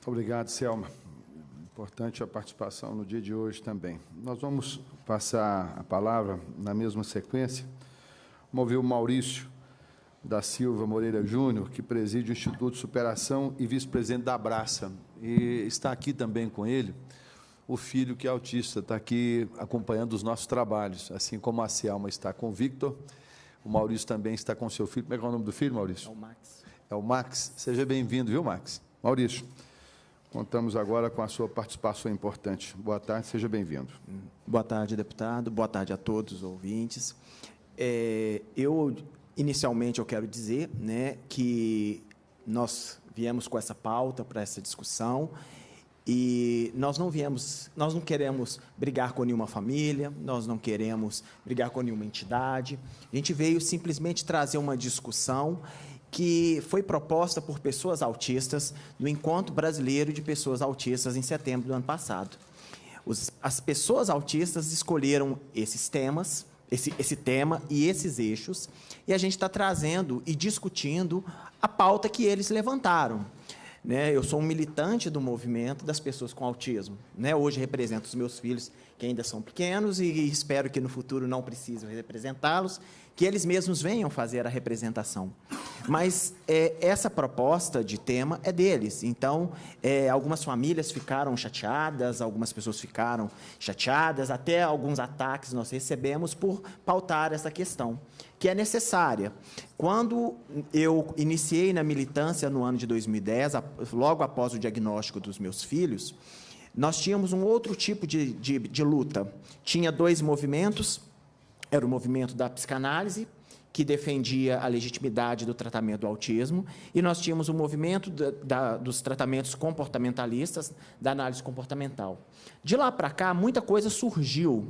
Obrigado, Selma. Importante a participação no dia de hoje também. Nós vamos passar a palavra na mesma sequência. Vamos ouvir o Maurício da Silva Moreira Júnior, que preside o Instituto de Superação e vice-presidente da Abraça. E está aqui também com ele o filho que é autista, está aqui acompanhando os nossos trabalhos, assim como a Selma está com o Victor, o Maurício também está com o seu filho. Como é que é o nome do filho, Maurício? É o Max. É o Max. Seja bem-vindo, viu, Max? Maurício, contamos agora com a sua participação importante. Boa tarde, seja bem-vindo. Boa tarde, deputado. Boa tarde a todos os ouvintes. Inicialmente, eu quero dizer, né, que nós viemos com essa pauta para essa discussão e nós não queremos brigar com nenhuma família, nós não queremos brigar com nenhuma entidade. A gente veio simplesmente trazer uma discussão que foi proposta por pessoas autistas no Encontro Brasileiro de Pessoas Autistas em setembro do ano passado. As pessoas autistas escolheram esses temas, esse tema e esses eixos, e a gente está trazendo e discutindo a pauta que eles levantaram. Né? Eu sou um militante do movimento das pessoas com autismo. Né? Hoje represento os meus filhos, que ainda são pequenos, e espero que no futuro não precise representá-los, que eles mesmos venham fazer a representação. Mas essa proposta de tema é deles. Então, algumas famílias ficaram chateadas, algumas pessoas ficaram chateadas, até alguns ataques nós recebemos por pautar essa questão, que é necessária. Quando eu iniciei na militância no ano de 2010, logo após o diagnóstico dos meus filhos, nós tínhamos um outro tipo de luta. Tinha dois movimentos. Era o movimento da psicanálise, que defendia a legitimidade do tratamento do autismo, e nós tínhamos o movimento dos tratamentos comportamentalistas, da análise comportamental. De lá para cá, muita coisa surgiu,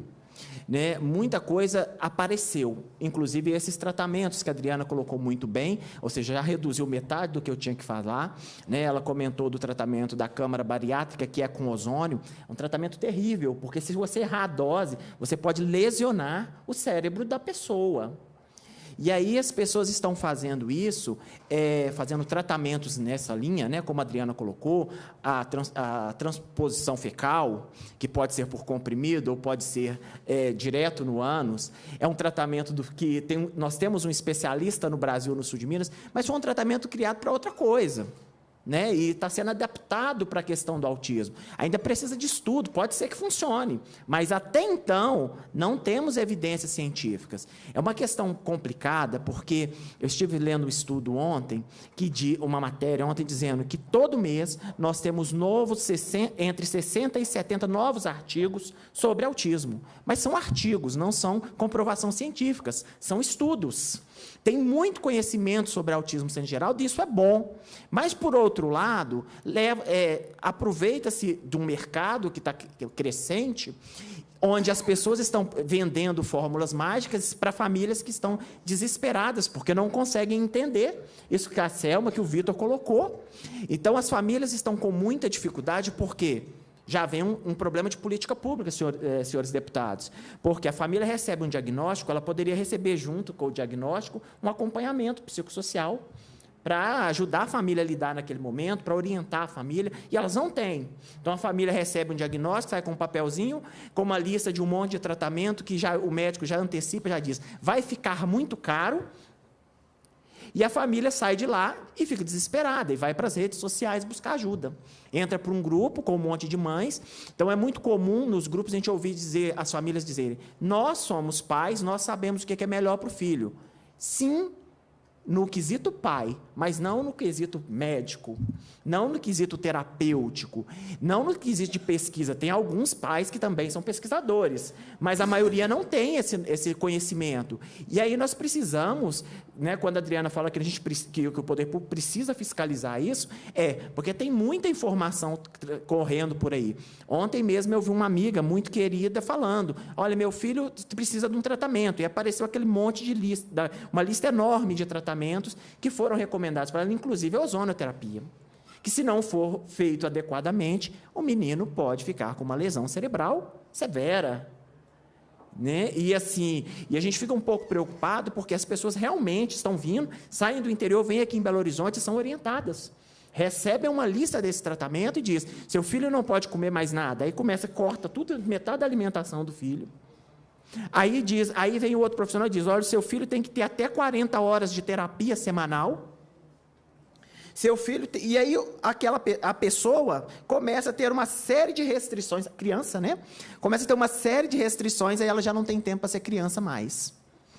né? Muita coisa apareceu, inclusive esses tratamentos que a Adriana colocou muito bem, ou seja, já reduziu metade do que eu tinha que falar, né? Ela comentou do tratamento da câmara bariátrica, que é com ozônio, um tratamento terrível, porque se você errar a dose, você pode lesionar o cérebro da pessoa. E aí as pessoas estão fazendo isso, fazendo tratamentos nessa linha, né, como a Adriana colocou, a transposição fecal, que pode ser por comprimido ou pode ser direto no ânus. É um tratamento nós temos um especialista no Brasil, no sul de Minas, mas foi um tratamento criado para outra coisa. Né? E está sendo adaptado para a questão do autismo. Ainda precisa de estudo, pode ser que funcione, mas até então não temos evidências científicas. É uma questão complicada, porque eu estive lendo um estudo ontem, uma matéria ontem dizendo que todo mês nós temos entre 60 e 70 novos artigos sobre autismo, mas são artigos, não são comprovações científicas, são estudos. Tem muito conhecimento sobre autismo em geral, e isso é bom. Mas, por outro lado, aproveita-se de um mercado que está crescente, onde as pessoas estão vendendo fórmulas mágicas para famílias que estão desesperadas, porque não conseguem entender isso que a Selma, que o Vitor colocou. Então, as famílias estão com muita dificuldade, por quê? Já vem um problema de política pública, senhores deputados, porque a família recebe um diagnóstico, ela poderia receber, junto com o diagnóstico, um acompanhamento psicossocial para ajudar a família a lidar naquele momento, para orientar a família, e elas não têm. Então, a família recebe um diagnóstico, sai com um papelzinho, com uma lista de um monte de tratamento, que o médico já antecipa, já diz, vai ficar muito caro, e a família sai de lá e fica desesperada, e vai para as redes sociais buscar ajuda. Entra para um grupo com um monte de mães. Então, é muito comum nos grupos a gente ouvir as famílias dizerem, nós somos pais, nós sabemos o que é melhor para o filho. Sim, no quesito pai, mas não no quesito médico, não no quesito terapêutico, não no quesito de pesquisa. Tem alguns pais que também são pesquisadores, mas a maioria não tem esse conhecimento. E aí nós precisamos, né, quando a Adriana fala que o poder público precisa fiscalizar isso, porque tem muita informação correndo por aí. Ontem mesmo eu vi uma amiga muito querida falando, olha, meu filho precisa de um tratamento, e apareceu aquele monte de lista, uma lista enorme de tratamentos que foram recomendados para ela, inclusive a ozonoterapia, que se não for feito adequadamente, o menino pode ficar com uma lesão cerebral severa. Né? E a gente fica um pouco preocupado, porque as pessoas realmente estão vindo, saem do interior, vêm aqui em Belo Horizonte e são orientadas. recebem uma lista desse tratamento e diz, seu filho não pode comer mais nada. Aí corta tudo, metade da alimentação do filho. Aí vem o outro profissional e diz, olha, seu filho tem que ter até 40 horas de terapia semanal. Seu filho, e aí a pessoa começa a ter uma série de restrições, a criança, né? Começa a ter uma série de restrições, aí ela já não tem tempo para ser criança mais.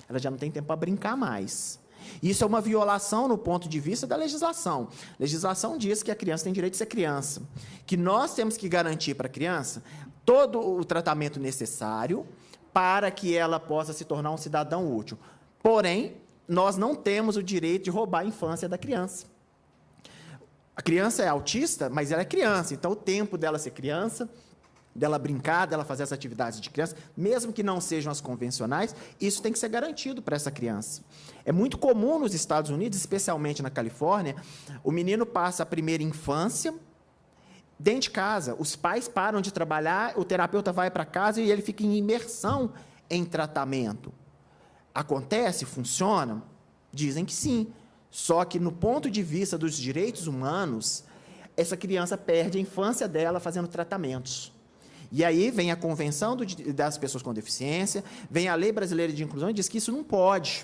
Ela já não tem tempo para brincar mais. Isso é uma violação no ponto de vista da legislação. A legislação diz que a criança tem direito de ser criança, que nós temos que garantir para a criança todo o tratamento necessário para que ela possa se tornar um cidadão útil. Porém, nós não temos o direito de roubar a infância da criança. A criança é autista, mas ela é criança, então o tempo dela ser criança, dela brincar, dela fazer as atividades de criança, mesmo que não sejam as convencionais, isso tem que ser garantido para essa criança. É muito comum nos Estados Unidos, especialmente na Califórnia, o menino passa a primeira infância dentro de casa, os pais param de trabalhar, o terapeuta vai para casa e ele fica em imersão em tratamento. Acontece? Funciona? Dizem que sim. Só que, no ponto de vista dos direitos humanos, essa criança perde a infância dela fazendo tratamentos. E aí vem a Convenção das Pessoas com Deficiência, vem a Lei Brasileira de Inclusão e diz que isso não pode.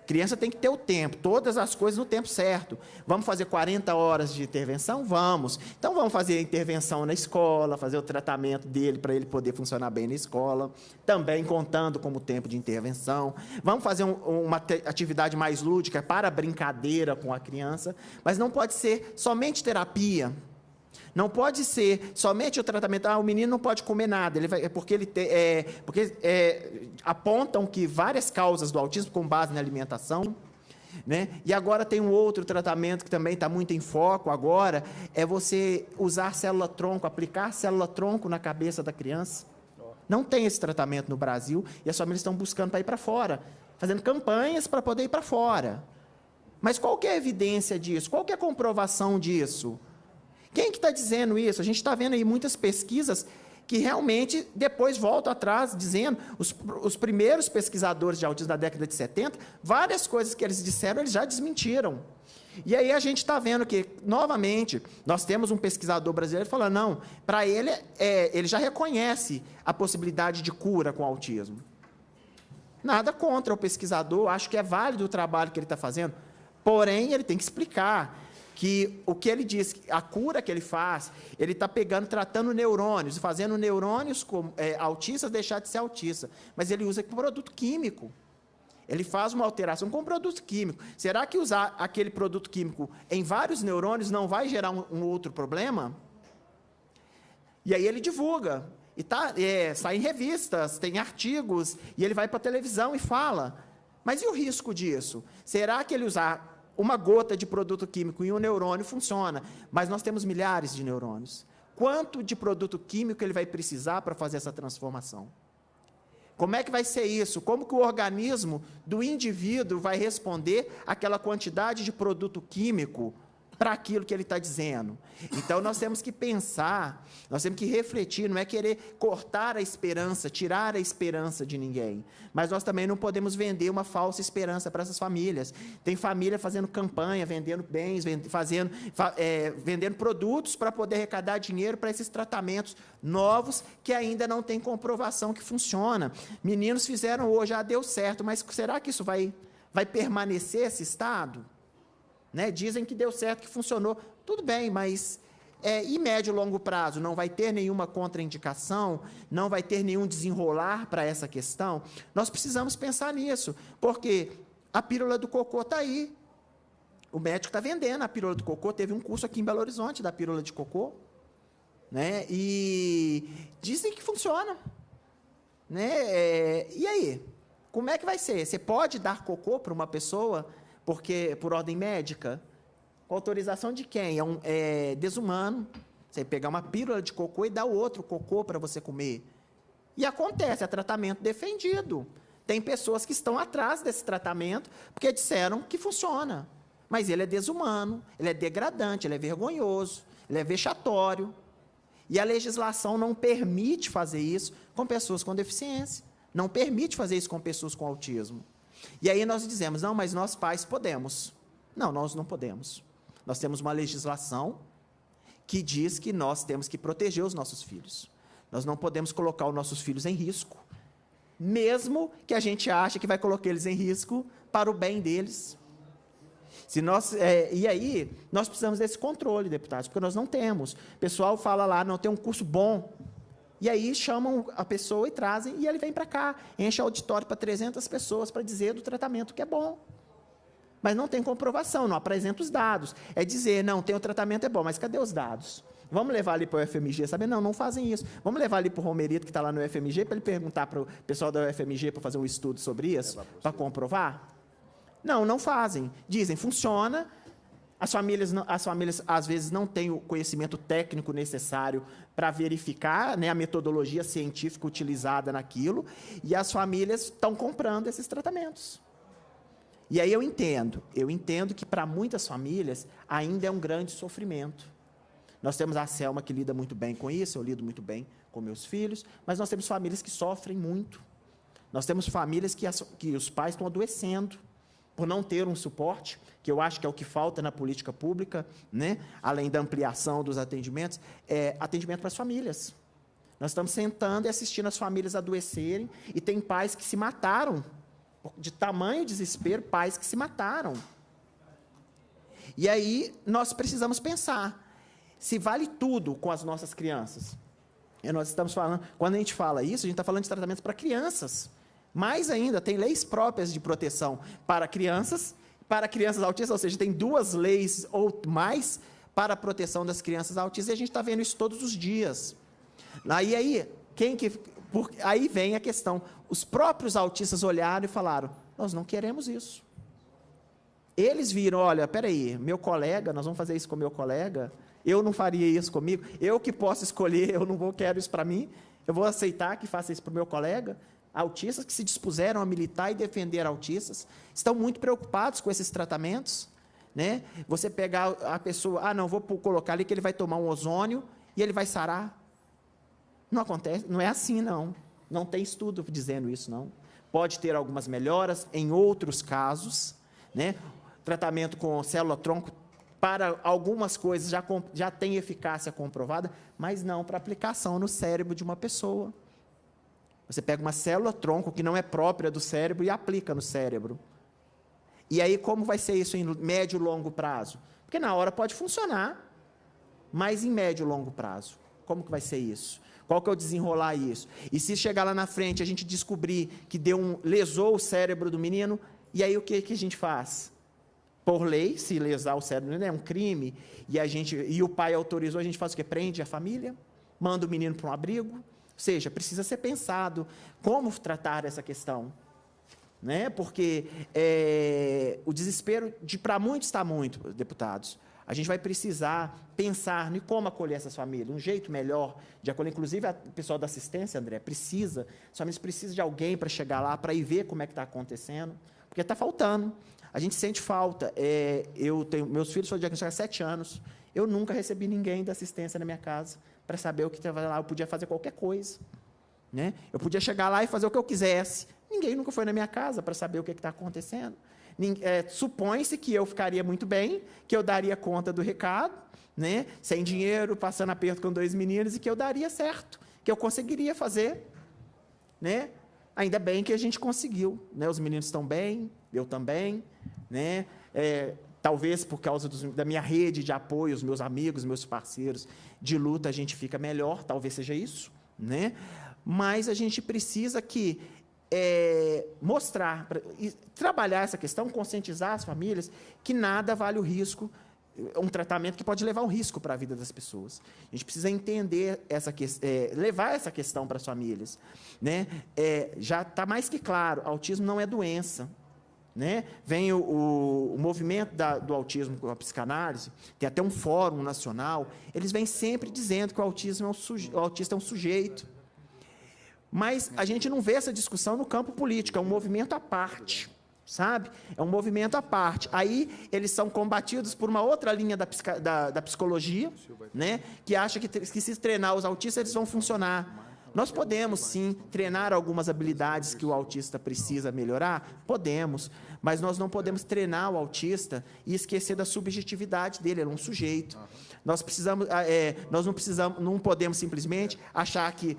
A criança tem que ter o tempo, todas as coisas no tempo certo. Vamos fazer 40 horas de intervenção? Vamos. Então, vamos fazer a intervenção na escola, fazer o tratamento dele para ele poder funcionar bem na escola, também contando como tempo de intervenção. Vamos fazer uma atividade mais lúdica para brincadeira com a criança, mas não pode ser somente terapia. Não pode ser somente o tratamento, o menino não pode comer nada, porque apontam que várias causas do autismo com base na alimentação, né? E agora tem um outro tratamento que também está muito em foco agora, é você usar célula-tronco, aplicar célula-tronco na cabeça da criança. Não tem esse tratamento no Brasil, e as famílias estão buscando para ir para fora, fazendo campanhas para poder ir para fora. Mas qual que é a evidência disso? Qual que é a comprovação disso? Quem que está dizendo isso? A gente está vendo aí muitas pesquisas que realmente depois voltam atrás, dizendo, os primeiros pesquisadores de autismo da década de 70, várias coisas que eles disseram, eles já desmentiram. E aí a gente está vendo que, novamente, nós temos um pesquisador brasileiro falando, não, para ele, ele já reconhece a possibilidade de cura com autismo. Nada contra o pesquisador, acho que é válido o trabalho que ele está fazendo, porém, ele tem que explicar que o que ele diz, a cura que ele faz, ele está tratando neurônios, fazendo neurônios autistas deixar de ser autista, mas ele usa produto químico. Ele faz uma alteração com produto químico. Será que usar aquele produto químico em vários neurônios não vai gerar um outro problema? E aí ele divulga. E sai em revistas, tem artigos, e ele vai para a televisão e fala. Mas e o risco disso? Será que ele usar uma gota de produto químico em um neurônio funciona, mas nós temos milhares de neurônios. Quanto de produto químico ele vai precisar para fazer essa transformação? Como é que vai ser isso? Como que o organismo do indivíduo vai responder àquela quantidade de produto químico para aquilo que ele está dizendo? Então, nós temos que pensar, nós temos que refletir, não é querer cortar a esperança, tirar a esperança de ninguém, mas nós também não podemos vender uma falsa esperança para essas famílias. Tem família fazendo campanha, vendendo bens, vendendo produtos para poder arrecadar dinheiro para esses tratamentos novos que ainda não tem comprovação que funciona. Meninos fizeram hoje, deu certo, mas será que isso vai permanecer esse estado? Né? Dizem que deu certo, que funcionou. Tudo bem, mas em médio e longo prazo não vai ter nenhuma contraindicação, não vai ter nenhum desenrolar para essa questão? Nós precisamos pensar nisso, porque a pílula do cocô está aí. O médico está vendendo a pílula do cocô, teve um curso aqui em Belo Horizonte da pílula de cocô, né? E dizem que funciona. Né? E aí? Como é que vai ser? Você pode dar cocô para uma pessoa por ordem médica? Com autorização de quem? É desumano. Você pegar uma pílula de cocô e dar outro cocô para você comer. E acontece, é tratamento defendido. Tem pessoas que estão atrás desse tratamento porque disseram que funciona. Mas ele é desumano, ele é degradante, ele é vergonhoso, ele é vexatório. E a legislação não permite fazer isso com pessoas com deficiência. Não permite fazer isso com pessoas com autismo. E aí nós dizemos, não, mas nós pais podemos. Não, nós não podemos. nós temos uma legislação que diz que nós temos que proteger os nossos filhos. Nós não podemos colocar os nossos filhos em risco, mesmo que a gente ache que vai colocar eles em risco para o bem deles. E aí, nós precisamos desse controle, deputados, porque nós não temos. O pessoal fala lá, não tem um curso bom. E aí chamam a pessoa e trazem, e ele vem para cá, enche o auditório para 300 pessoas para dizer do tratamento que é bom. Mas não tem comprovação, não apresenta os dados. É dizer, não, tem o tratamento é bom, mas cadê os dados? Vamos levar ali para o UFMG, sabe? Não, não fazem isso. Vamos levar ali para o Romerito, que está lá no UFMG, para ele perguntar para o pessoal da UFMG para fazer um estudo sobre isso, para comprovar? Não, não fazem. Dizem, funciona. As famílias, às vezes, não têm o conhecimento técnico necessário para verificar, né, a metodologia científica utilizada naquilo, e as famílias estão comprando esses tratamentos. E aí eu entendo que para muitas famílias ainda é um grande sofrimento. Nós temos a Selma que lida muito bem com isso, eu lido muito bem com meus filhos, mas nós temos famílias que sofrem muito. Nós temos famílias que os pais estão adoecendo por não ter um suporte, que eu acho que é o que falta na política pública, né? Além da ampliação dos atendimentos, atendimento para as famílias. Nós estamos sentando e assistindo as famílias adoecerem, e tem pais que se mataram, de tamanho desespero, pais que se mataram. E aí, nós precisamos pensar, se vale tudo com as nossas crianças. E nós estamos falando, quando a gente fala isso, a gente está falando de tratamentos para crianças. Mais ainda, tem leis próprias de proteção para crianças autistas, ou seja, tem 2 leis ou mais para a proteção das crianças autistas, e a gente está vendo isso todos os dias. Aí vem a questão, os próprios autistas olharam e falaram, nós não queremos isso. Eles viram, olha, peraí, meu colega, nós vamos fazer isso com meu colega, eu não faria isso comigo, eu que posso escolher, eu não quero isso para mim, eu vou aceitar que faça isso para o meu colega. Autistas que se dispuseram a militar e defender autistas, estão muito preocupados com esses tratamentos, né? Você pegar a pessoa, não, vou colocar ali que ele vai tomar um ozônio e ele vai sarar. Não acontece, não é assim, não. Não tem estudo dizendo isso, não. Pode ter algumas melhoras em outros casos, né? Tratamento com célula-tronco para algumas coisas já tem eficácia comprovada, mas não para aplicação no cérebro de uma pessoa. Você pega uma célula-tronco que não é própria do cérebro e aplica no cérebro. E aí, como vai ser isso em médio e longo prazo? Porque na hora pode funcionar, mas em médio e longo prazo, como que vai ser isso? Qual que é o desenrolar isso? E se chegar lá na frente, a gente descobrir que lesou o cérebro do menino, e aí o que a gente faz? Por lei, se lesar o cérebro do menino é um crime, e o pai autorizou, a gente faz o quê? Prende a família, manda o menino para um abrigo. Ou seja, precisa ser pensado como tratar essa questão, né? Porque o desespero para muitos está muito, deputados. A gente vai precisar pensar em como acolher essas famílias, um jeito melhor de acolher. Inclusive, o pessoal da assistência, André, as famílias precisam de alguém para chegar lá, para ir ver como é que está acontecendo, porque está faltando. A gente sente falta. Meus filhos foram diagnosticados há 7 anos. Eu nunca recebi ninguém da assistência na minha casa para saber o que estava lá. Eu podia fazer qualquer coisa, né? Eu podia chegar lá e fazer o que eu quisesse. Ninguém nunca foi na minha casa para saber o que está acontecendo. Supõe-se que eu ficaria muito bem, que eu daria conta do recado, né? Sem dinheiro, passando aperto com 2 meninos, e que eu daria certo, que eu conseguiria fazer, né? Ainda bem que a gente conseguiu, né? Os meninos estão bem, eu também, né? Talvez por causa da minha rede de apoio, os meus amigos, meus parceiros de luta, a gente fica melhor, talvez seja isso, né? Mas a gente precisa mostrar, trabalhar essa questão, conscientizar as famílias que nada vale o risco, um tratamento que pode levar um risco para a vida das pessoas. A gente precisa entender levar essa questão para as famílias, né? Já está mais que claro, autismo não é doença. Né? Vem o movimento do autismo com a psicanálise, tem até um fórum nacional, eles vêm sempre dizendo que o autista é um sujeito. Mas a gente não vê essa discussão no campo político, é um movimento à parte, sabe? É um movimento à parte. Aí eles são combatidos por uma outra linha da psicologia, né? Que acha que se treinar os autistas, eles vão funcionar. Nós podemos, sim, treinar algumas habilidades que o autista precisa melhorar? Podemos, mas nós não podemos treinar o autista e esquecer da subjetividade dele, ele é um sujeito. Nós não podemos simplesmente achar que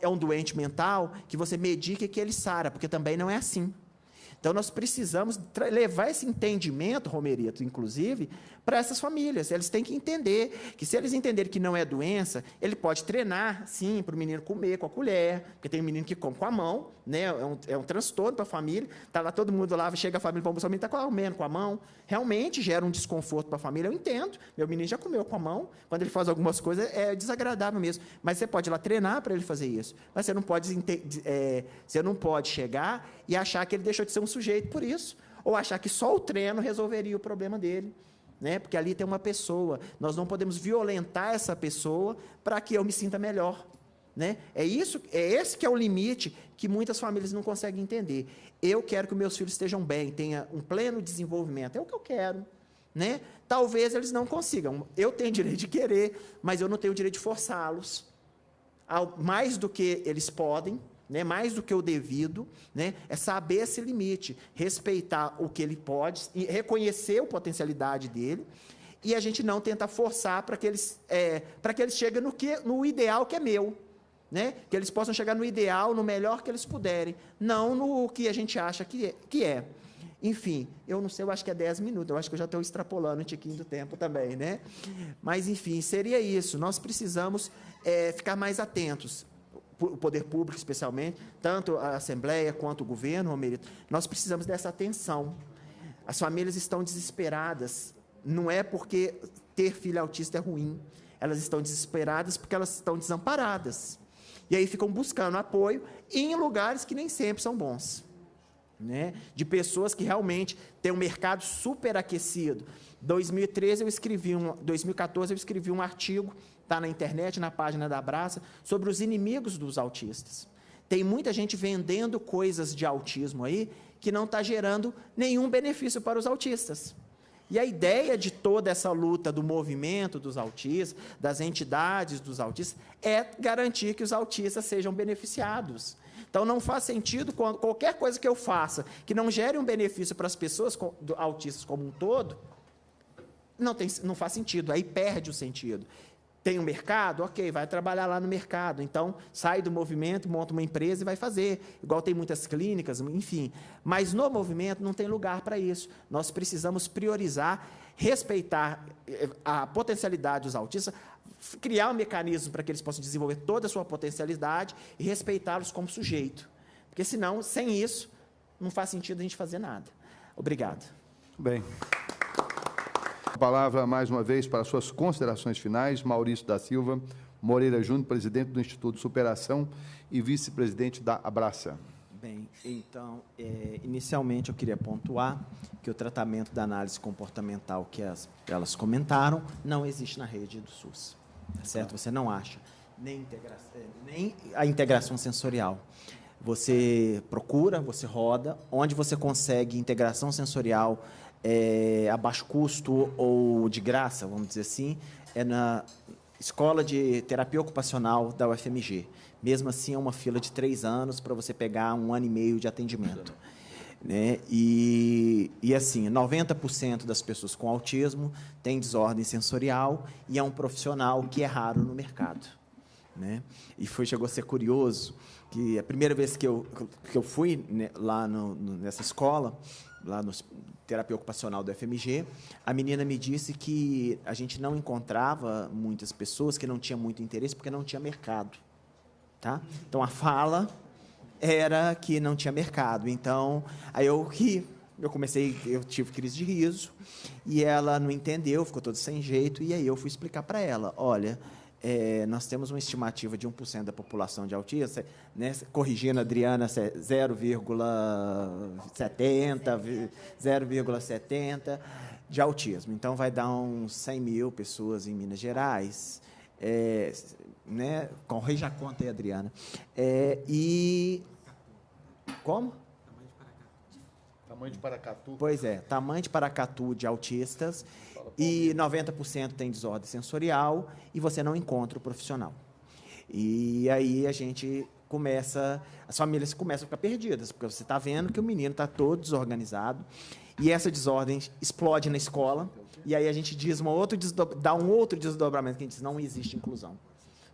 é um doente mental, que você medica e que ele sara, porque também não é assim. Então, nós precisamos levar esse entendimento, Romerito, inclusive, para essas famílias. Eles têm que entender que, se eles entenderem que não é doença, ele pode treinar, sim, para o menino comer com a colher, porque tem um menino que come com a mão, né? É um transtorno para a família. Está lá todo mundo lá, chega a família, o menino está comendo com a mão. Realmente gera um desconforto para a família, eu entendo. Meu menino já comeu com a mão. Quando ele faz algumas coisas, é desagradável mesmo. Mas você pode ir lá treinar para ele fazer isso. Mas você não pode chegar e achar que ele deixou de ser um sujeito por isso, ou achar que só o treino resolveria o problema dele, né? Porque ali tem uma pessoa, nós não podemos violentar essa pessoa para que eu me sinta melhor, né? É esse que é o limite que muitas famílias não conseguem entender. Eu quero que meus filhos estejam bem, tenham um pleno desenvolvimento, é o que eu quero, né? Talvez eles não consigam, eu tenho direito de querer, mas eu não tenho o direito de forçá-los, mais do que eles podem, né, mais do que o devido, né, é saber esse limite, respeitar o que ele pode, e reconhecer a potencialidade dele, e a gente não tentar forçar para que eles cheguem no ideal que é meu, né, que eles possam chegar no ideal, no melhor que eles puderem, não no que a gente acha que é. Enfim, eu não sei, eu acho que é 10 minutos, eu acho que eu já estou extrapolando um tiquinho do tempo também, né? Mas, enfim, seria isso, nós precisamos ficar mais atentos, o poder público especialmente, tanto a Assembleia quanto o governo, Romerito, nós precisamos dessa atenção. As famílias estão desesperadas, não é porque ter filho autista é ruim, elas estão desesperadas porque elas estão desamparadas. E aí ficam buscando apoio em lugares que nem sempre são bons, né? De pessoas que realmente têm um mercado superaquecido. 2014 eu escrevi um artigo, está na internet, na página da Abraça, sobre os inimigos dos autistas. Tem muita gente vendendo coisas de autismo aí que não está gerando nenhum benefício para os autistas. E a ideia de toda essa luta do movimento dos autistas, das entidades dos autistas, é garantir que os autistas sejam beneficiados. Então, não faz sentido qualquer coisa que eu faça que não gere um benefício para as pessoas autistas como um todo, não faz sentido, aí perde o sentido. Tem um mercado? Ok, vai trabalhar lá no mercado. Então, sai do movimento, monta uma empresa e vai fazer. Igual tem muitas clínicas, enfim. Mas no movimento não tem lugar para isso. Nós precisamos priorizar, respeitar a potencialidade dos autistas, criar um mecanismo para que eles possam desenvolver toda a sua potencialidade e respeitá-los como sujeito. Porque, senão, sem isso, não faz sentido a gente fazer nada. Obrigado. Bem. A palavra, mais uma vez, para suas considerações finais, Maurício da Silva Moreira Júnior, presidente do Instituto Superação e vice-presidente da Abraça. Bem, então, inicialmente eu queria pontuar que o tratamento da análise comportamental que elas comentaram não existe na rede do SUS, certo? Você não acha nem a integração sensorial. Você procura, você roda, onde você consegue integração sensorial a baixo custo ou de graça, vamos dizer assim, é na Escola de Terapia Ocupacional da UFMG. Mesmo assim, é uma fila de 3 anos para você pegar 1 ano e meio de atendimento, né? E assim, 90% das pessoas com autismo têm desordem sensorial e é um profissional que é raro no mercado, né? E chegou a ser curioso que a primeira vez que eu fui, né, lá nessa escola, lá no Terapia Ocupacional do FMG, a menina me disse que a gente não encontrava muitas pessoas, que não tinha muito interesse, porque não tinha mercado. Tá? Então, a fala era que não tinha mercado. Então, aí eu ri, eu tive crise de riso, e ela não entendeu, ficou toda sem jeito, e aí eu fui explicar para ela, olha, nós temos uma estimativa de 1% da população de autistas, né, corrigindo a Adriana, 0,70 de autismo. Então, vai dar uns 100 mil pessoas em Minas Gerais. Né, corrija a conta aí, Adriana. Como? Tamanho de Paracatu. Pois é, tamanho de Paracatu de autistas, e 90% tem desordem sensorial, e você não encontra o profissional. E aí as famílias começam a ficar perdidas, porque você está vendo que o menino está todo desorganizado, e essa desordem explode na escola, e aí a gente dá um outro desdobramento, que a gente diz, não existe inclusão.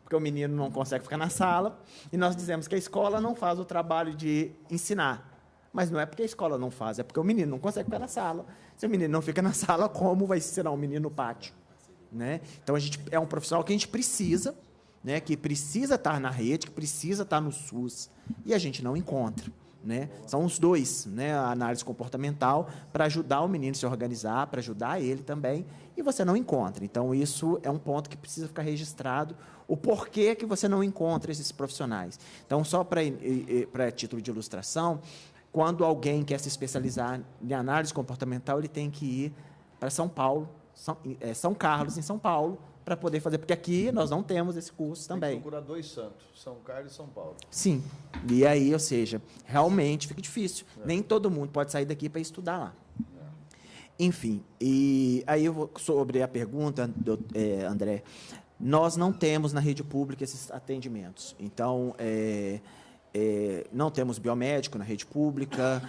Porque o menino não consegue ficar na sala, e nós dizemos que a escola não faz o trabalho de ensinar. Mas não é porque a escola não faz, é porque o menino não consegue ficar na sala. Se o menino não fica na sala, como vai ensinar um menino no pátio? Né? Então, é um profissional que a gente precisa, né, que precisa estar na rede, que precisa estar no SUS, e a gente não encontra. Né? São os dois, né, a análise comportamental, para ajudar o menino a se organizar, para ajudar ele também, e você não encontra. Então, isso é um ponto que precisa ficar registrado, o porquê que você não encontra esses profissionais. Então, só para título de ilustração, quando alguém quer se especializar em análise comportamental, ele tem que ir para São Paulo, São Carlos, em São Paulo, para poder fazer, porque aqui nós não temos esse curso também. Tem que procurar 2 santos, São Carlos e São Paulo. Sim, e aí, ou seja, realmente fica difícil. Nem todo mundo pode sair daqui para estudar lá. Enfim, e aí sobre a pergunta, André, nós não temos na rede pública esses atendimentos. Então, não temos biomédico na rede pública,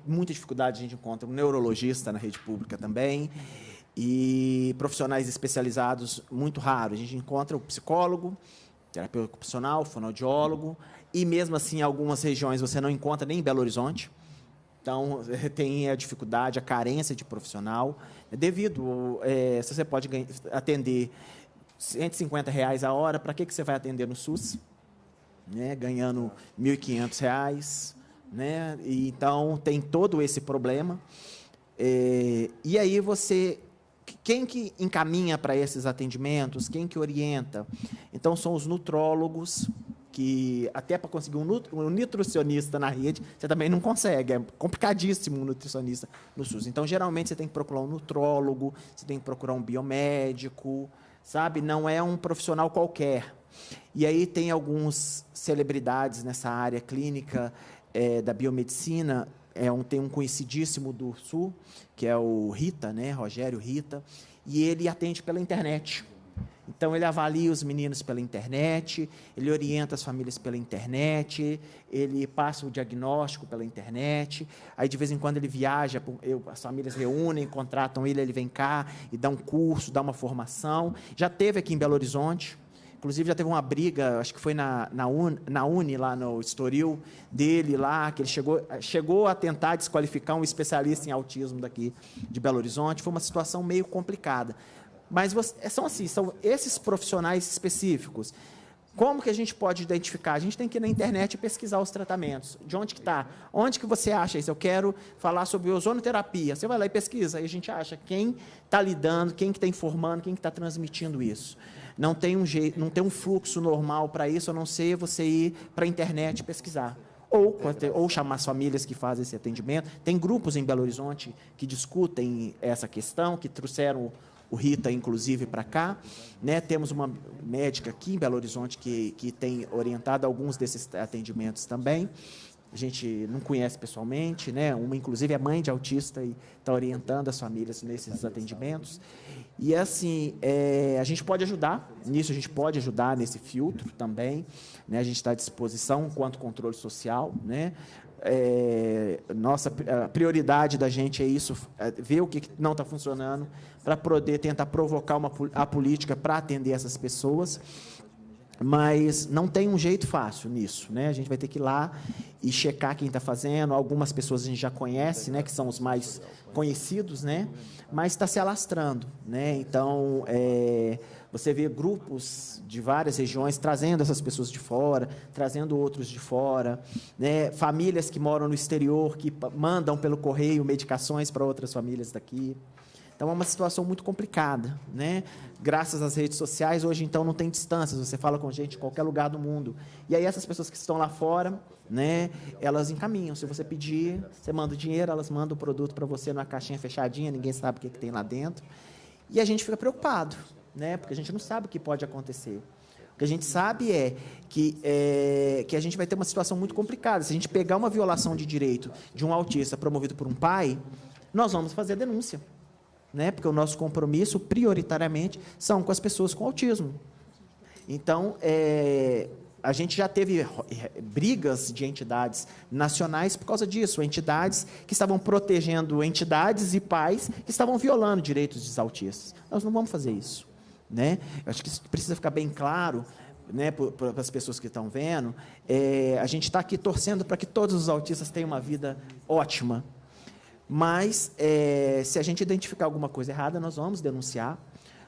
muita dificuldade a gente encontra um neurologista na rede pública também, e profissionais especializados muito raros. A gente encontra o psicólogo, terapeuta ocupacional, fonoaudiólogo, e mesmo assim, em algumas regiões você não encontra nem em Belo Horizonte. Então, tem a dificuldade, a carência de profissional, devido, se você pode atender R$150 a hora, para que você vai atender no SUS? Né, ganhando R$1.500, né? E, então, tem todo esse problema. E aí quem que encaminha para esses atendimentos, quem que orienta? Então, são os nutrólogos, que até para conseguir um nutricionista na rede, você também não consegue, é complicadíssimo um nutricionista no SUS. Então, geralmente, você tem que procurar um nutrólogo, você tem que procurar um biomédico, sabe? Não é um profissional qualquer. E aí tem algumas celebridades nessa área clínica da biomedicina, tem um conhecidíssimo do Sul, que é o Rita, né, Rogério Rita, e ele atende pela internet. Então, ele avalia os meninos pela internet, ele orienta as famílias pela internet, ele passa o diagnóstico pela internet, aí, de vez em quando, ele viaja, as famílias reúnem, contratam ele vem cá e dá um curso, dá uma formação. Já teve aqui em Belo Horizonte, inclusive, já teve uma briga, acho que foi na Uni, lá no Estoril, dele lá, que ele chegou a tentar desqualificar um especialista em autismo daqui de Belo Horizonte. Foi uma situação meio complicada. Mas são esses profissionais específicos. Como que a gente pode identificar? A gente tem que ir na internet e pesquisar os tratamentos. De onde que está? Onde que você acha isso? Eu quero falar sobre ozonoterapia. Você vai lá e pesquisa, aí a gente acha quem está lidando, quem que está informando, quem que está transmitindo isso. Não tem um fluxo normal para isso, a não ser você ir para a internet e pesquisar. Ou chamar as famílias que fazem esse atendimento. Tem grupos em Belo Horizonte que discutem essa questão, que trouxeram o Rita, inclusive, para cá. Né? Temos uma médica aqui em Belo Horizonte que tem orientado alguns desses atendimentos também. A gente não conhece pessoalmente, né? Uma, inclusive, é mãe de autista e está orientando as famílias nesses atendimentos. E, assim, a gente pode ajudar nisso, a gente pode ajudar nesse filtro também. Né? A gente está à disposição quanto controle social, né? A prioridade da gente é isso, ver o que não está funcionando, para poder tentar provocar a política para atender essas pessoas. Mas não tem um jeito fácil nisso, né? A gente vai ter que ir lá e checar quem está fazendo. Algumas pessoas a gente já conhece, né? Que são os mais conhecidos, né? Mas está se alastrando, né? Então, você vê grupos de várias regiões trazendo essas pessoas de fora, trazendo outros de fora, né? Famílias que moram no exterior, que mandam pelo correio medicações para outras famílias daqui. Então, é uma situação muito complicada, né? Graças às redes sociais, hoje, então, não tem distâncias, você fala com gente em qualquer lugar do mundo. E aí, essas pessoas que estão lá fora, né, elas encaminham. Se você pedir, você manda o dinheiro, elas mandam o produto para você numa caixinha fechadinha, ninguém sabe o que tem lá dentro. E a gente fica preocupado, né? Porque a gente não sabe o que pode acontecer. O que a gente sabe é que a gente vai ter uma situação muito complicada. Se a gente pegar uma violação de direito de um autista promovido por um pai, nós vamos fazer a denúncia. Né? Porque o nosso compromisso, prioritariamente, são com as pessoas com autismo. Então, a gente já teve brigas de entidades nacionais por causa disso, entidades que estavam protegendo entidades e pais que estavam violando direitos dos autistas. Nós não vamos fazer isso, né? Eu acho que isso precisa ficar bem claro, né, para as pessoas que estão vendo. A gente está aqui torcendo para que todos os autistas tenham uma vida ótima, mas se a gente identificar alguma coisa errada, nós vamos denunciar,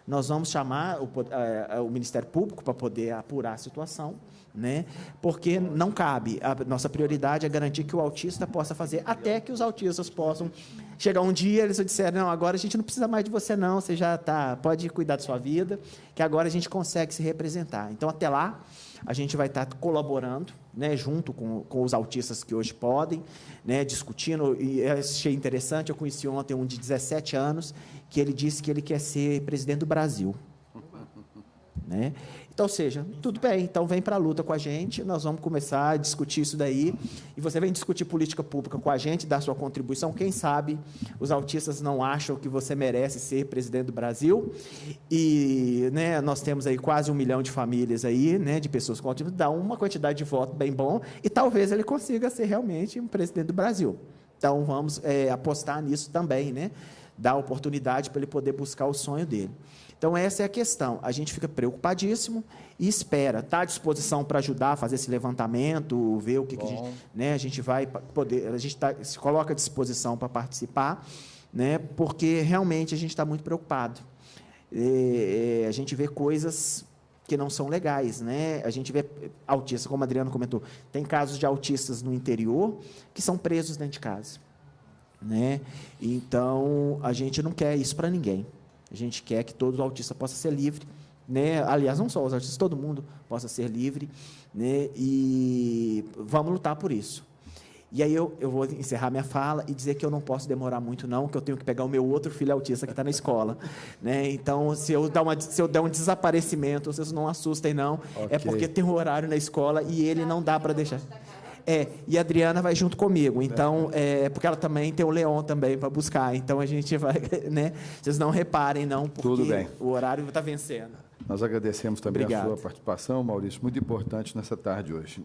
nós vamos chamar o Ministério Público para poder apurar a situação, né? Porque não cabe. A nossa prioridade é garantir que o autista possa fazer, até que os autistas possam chegar um dia, eles disserem, não, agora a gente não precisa mais de você, não, você já pode cuidar da sua vida, que agora a gente consegue se representar. Então, até lá, a gente vai estar colaborando, né, junto com os autistas que hoje podem, né, discutindo, e eu achei interessante, eu conheci ontem um de 17 anos, que ele disse que ele quer ser presidente do Brasil. Né? Então, ou seja, tudo bem, então vem para a luta com a gente, nós vamos começar a discutir isso daí, e você vem discutir política pública com a gente, dar sua contribuição, quem sabe os autistas não acham que você merece ser presidente do Brasil, e, né, nós temos aí quase 1 milhão de famílias aí, né, de pessoas com autismo, dá uma quantidade de voto bem bom, e talvez ele consiga ser realmente um presidente do Brasil. Então, vamos apostar nisso também, né, dar oportunidade para ele poder buscar o sonho dele. Então, essa é a questão. A gente fica preocupadíssimo e espera. Está à disposição para ajudar a fazer esse levantamento, ver o que a gente, né, a gente vai poder... A gente se coloca à disposição para participar, né, porque realmente a gente está muito preocupado. A gente vê coisas que não são legais, né? A gente vê autistas, como o Adriano comentou, tem casos de autistas no interior que são presos dentro de casa, né? Então, a gente não quer isso para ninguém. A gente quer que todo autista possa ser livre, né? Aliás, não só os autistas, todo mundo possa ser livre, né? E vamos lutar por isso. E aí eu vou encerrar minha fala e dizer que eu não posso demorar muito, não, que eu tenho que pegar o meu outro filho autista que está na escola, né? Então, se eu der um desaparecimento, vocês não assustem, não. Okay. É porque tem um horário na escola e ele não dá para deixar. E a Adriana vai junto comigo, então, porque ela também tem o Leon também para buscar, então a gente vai, né? Vocês não reparem, não, porque o horário está vencendo. Nós agradecemos também Obrigado. A sua participação, Maurício, muito importante nessa tarde hoje.